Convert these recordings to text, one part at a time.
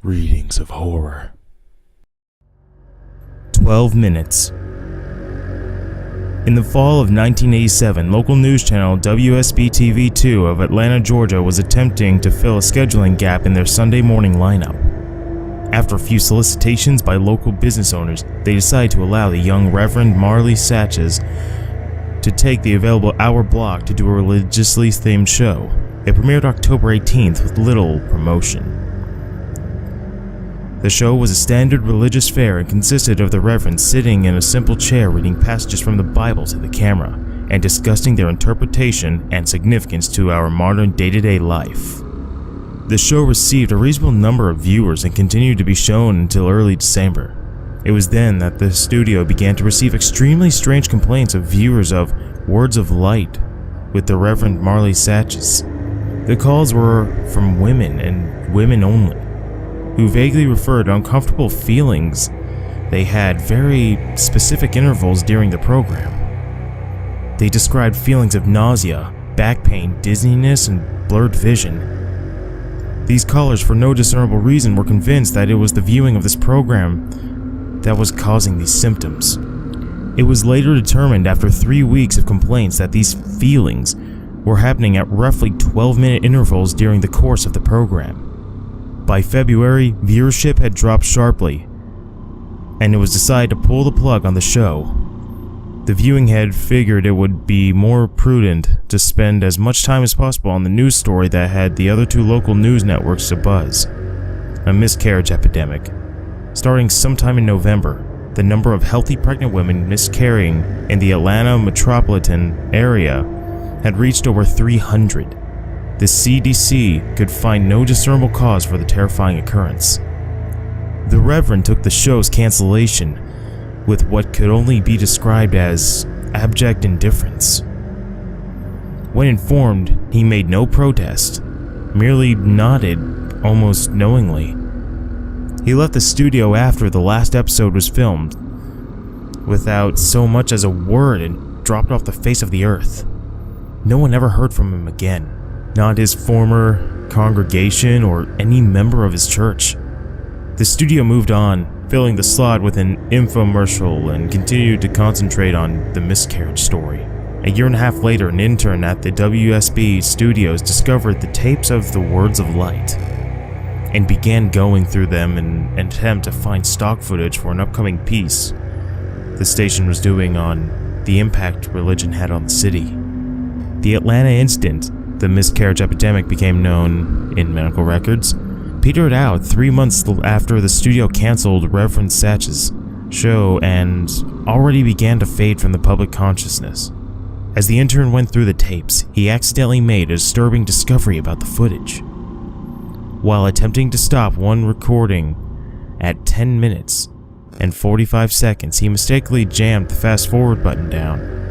readings of horror. 12 minutes. In the fall of 1987, local news channel WSB-TV2 of Atlanta, Georgia was attempting to fill a scheduling gap in their Sunday morning lineup. After a few solicitations by local business owners, they decided to allow the young Reverend Marley Satches to take the available hour block to do a religiously themed show. It premiered October 18th with little promotion. The show was a standard religious fare and consisted of the Reverend sitting in a simple chair reading passages from the Bible to the camera and discussing their interpretation and significance to our modern day-to-day life. The show received a reasonable number of viewers and continued to be shown until early December. It was then that the studio began to receive extremely strange complaints of viewers of Words of Light with the Reverend Marley Satches. The calls were from women and women only, who vaguely referred to uncomfortable feelings they had very specific intervals during the program. They described feelings of nausea, back pain, dizziness, and blurred vision. These callers, for no discernible reason, were convinced that it was the viewing of this program that was causing these symptoms. It was later determined after 3 weeks of complaints that these feelings were happening at roughly 12-minute intervals during the course of the program. By February, viewership had dropped sharply, and it was decided to pull the plug on the show. The viewing head figured it would be more prudent to spend as much time as possible on the news story that had the other two local news networks abuzz: a miscarriage epidemic. Starting sometime in November, the number of healthy pregnant women miscarrying in the Atlanta metropolitan area had reached over 300. The CDC could find no discernible cause for the terrifying occurrence. The Reverend took the show's cancellation with what could only be described as abject indifference. When informed, he made no protest, merely nodded almost knowingly. He left the studio after the last episode was filmed, without so much as a word, and dropped off the face of the earth. No one ever heard from him again. Not his former congregation or any member of his church. The studio moved on, filling the slot with an infomercial, and continued to concentrate on the miscarriage story. A year and a half later, an intern at the WSB studios discovered the tapes of the Words of Light and began going through them in an attempt to find stock footage for an upcoming piece the station was doing on the impact religion had on the city. The Atlanta incident, the miscarriage epidemic became known in medical records, petered out 3 months after the studio canceled Reverend Satch's show and already began to fade from the public consciousness. As the intern went through the tapes, he accidentally made a disturbing discovery about the footage. While attempting to stop one recording at 10 minutes and 45 seconds, he mistakenly jammed the fast forward button down.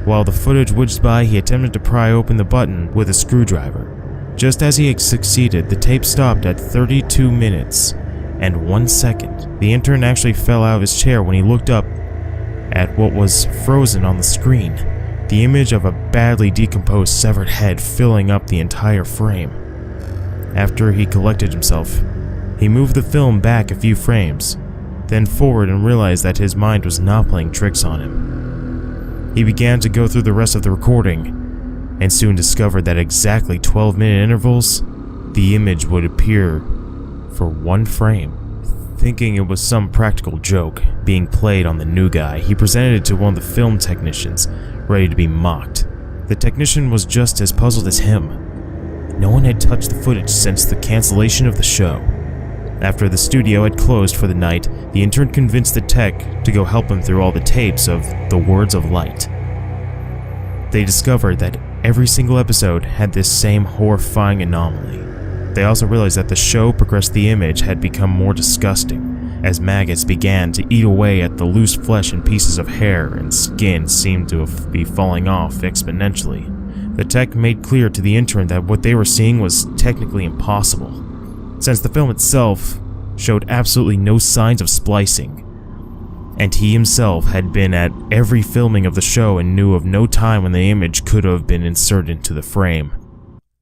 While the footage whizzed by, he attempted to pry open the button with a screwdriver. Just as he had succeeded, the tape stopped at 32 minutes and 1 second. The intern actually fell out of his chair when he looked up at what was frozen on the screen, the image of a badly decomposed severed head filling up the entire frame. After he collected himself, he moved the film back a few frames, then forward, and realized that his mind was not playing tricks on him. He began to go through the rest of the recording, and soon discovered that exactly 12-minute intervals, the image would appear for 1 frame. Thinking it was some practical joke being played on the new guy, he presented it to one of the film technicians, ready to be mocked. The technician was just as puzzled as him. No one had touched the footage since the cancellation of the show. After the studio had closed for the night, the intern convinced the tech to go help him through all the tapes of the Words of Light. They discovered that every single episode had this same horrifying anomaly. They also realized that the show progressed the image had become more disgusting, as maggots began to eat away at the loose flesh, and pieces of hair and skin seemed to be falling off exponentially. The tech made clear to the intern that what they were seeing was technically impossible, since the film itself showed absolutely no signs of splicing, and he himself had been at every filming of the show and knew of no time when the image could have been inserted into the frame.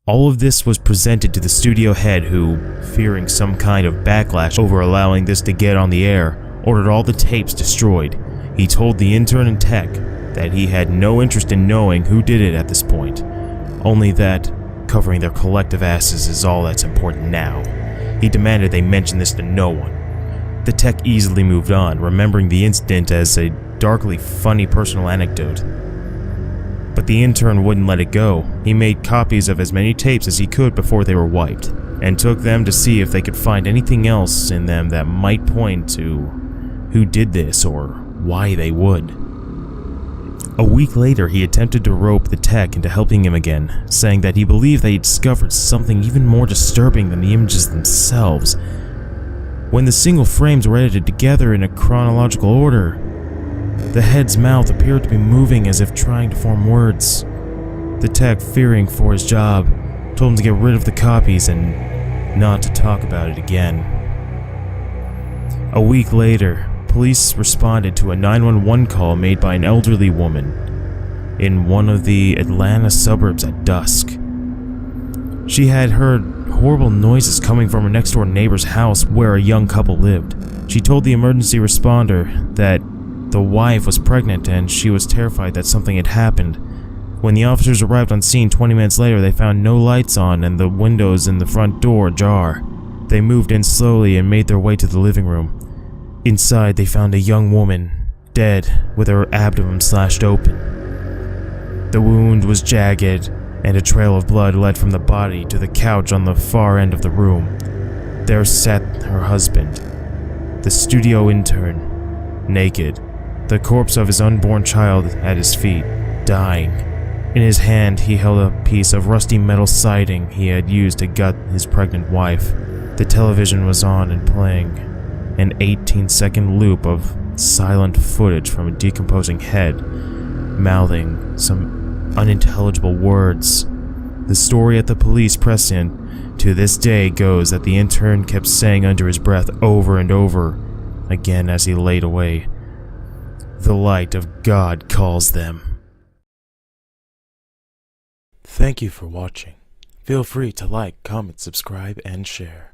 All of this was presented to the studio head who, fearing some kind of backlash over allowing this to get on the air, ordered all the tapes destroyed. He told the intern and tech that he had no interest in knowing who did it at this point, only that covering their collective asses is all that's important now. He demanded they mention this to no one. The tech easily moved on, remembering the incident as a darkly funny personal anecdote. But the intern wouldn't let it go. He made copies of as many tapes as he could before they were wiped, and took them to see if they could find anything else in them that might point to who did this or why they would. A week later, he attempted to rope the tech into helping him again, saying that he believed they had discovered something even more disturbing than the images themselves. When the single frames were edited together in a chronological order, the head's mouth appeared to be moving as if trying to form words. The tech, fearing for his job, told him to get rid of the copies and not to talk about it again. A week later, police responded to a 911 call made by an elderly woman in one of the Atlanta suburbs at dusk. She had heard horrible noises coming from her next-door neighbor's house where a young couple lived. She told the emergency responder that the wife was pregnant and she was terrified that something had happened. When the officers arrived on scene 20 minutes later, they found no lights on and the windows in the front door ajar. They moved in slowly and made their way to the living room. Inside, they found a young woman, dead, with her abdomen slashed open. The wound was jagged, and a trail of blood led from the body to the couch on the far end of the room. There sat her husband, the studio intern, naked, the corpse of his unborn child at his feet, dying. In his hand, he held a piece of rusty metal siding he had used to gut his pregnant wife. The television was on and playing an 18-second loop of silent footage from a decomposing head, mouthing some unintelligible words. The story at the police precinct to this day goes that the intern kept saying under his breath over and over again as he laid away, "The light of God calls them." Thank you for watching. Feel free to like, comment, subscribe, and share.